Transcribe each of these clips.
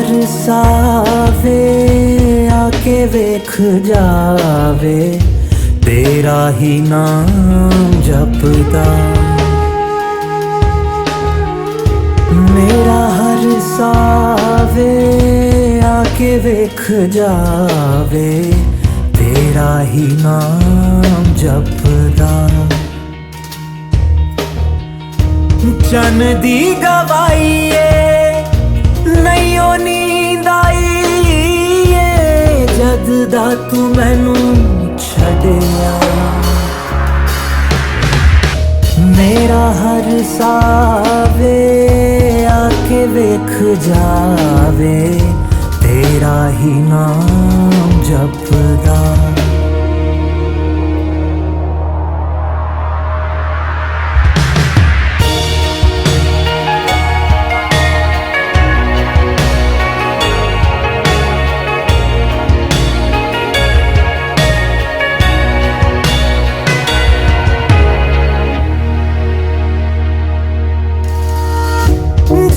हर सावे आके वेख जावे, तेरा ही नाम जपदा। मेरा हर सावे आके वेख जावे, तेरा ही नाम जपदा। चन दी गवाईए नहीं ओ नींद आईए, जद दा तू मैनू छड़िया। मेरा हर सावे आके वेख जावे, तेरा ही नाम जपदा।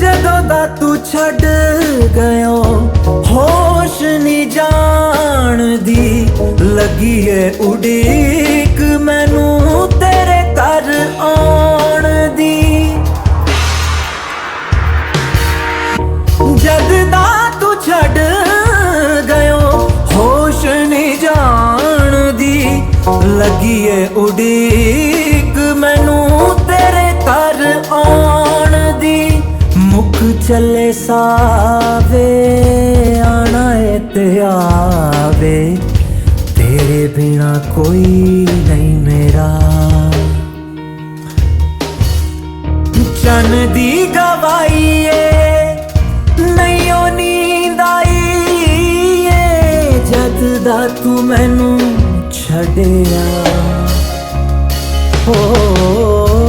जदों दा तू छड़ गयो होश नहीं जान दी, लगी है उड़ीक मैनू तेरे घर आउण दी। जद दा तू छड़ गयो होश नहीं जान दी, लगी है उड़ीक मैनू तेरे घर आउण दी। मुख चले सावे आना है ते आवे, तेरे बिना कोई नहीं मेरा। चन दी गवाईए नहीं ओ नींद आईए, जद दा तू मैनू छड़िया। हो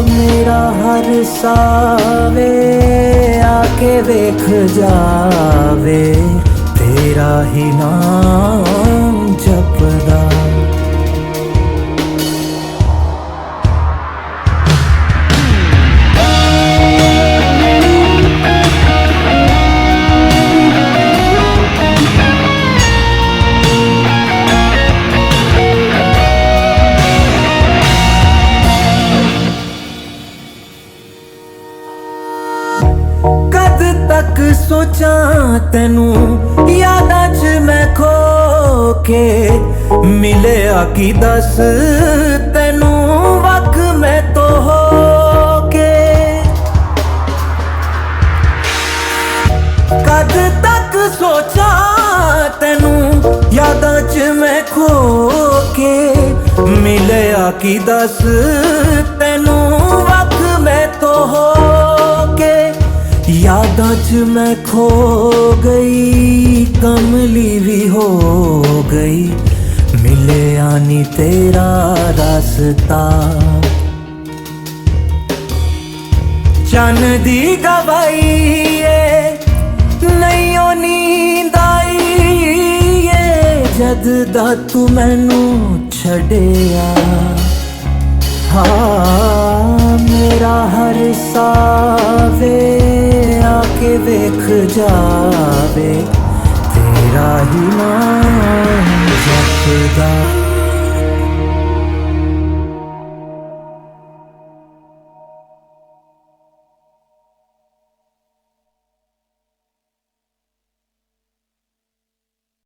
मेरा हर सावे आके वेख जावे, तेरा ही नाम जपदा। कद तक सोचा तेनू यादां च मैं खो के, मिले आकी दस तेनू वख मैं तो हो के। कद तक सोचा तेनू यादां च मैं खो के, मिले आकी दस तेनू वख मैं तो हो के। यादां च मैं खो गई, कमली भी हो गई, मिले आनी तेरा रास्ता। चन दी गवाईए नहीं ओ नींद आईए, जद दा तू मैनू छड़िया। हाँ मेरा हर सावे आके वेख जावे, तेरा ही नाम जपदा।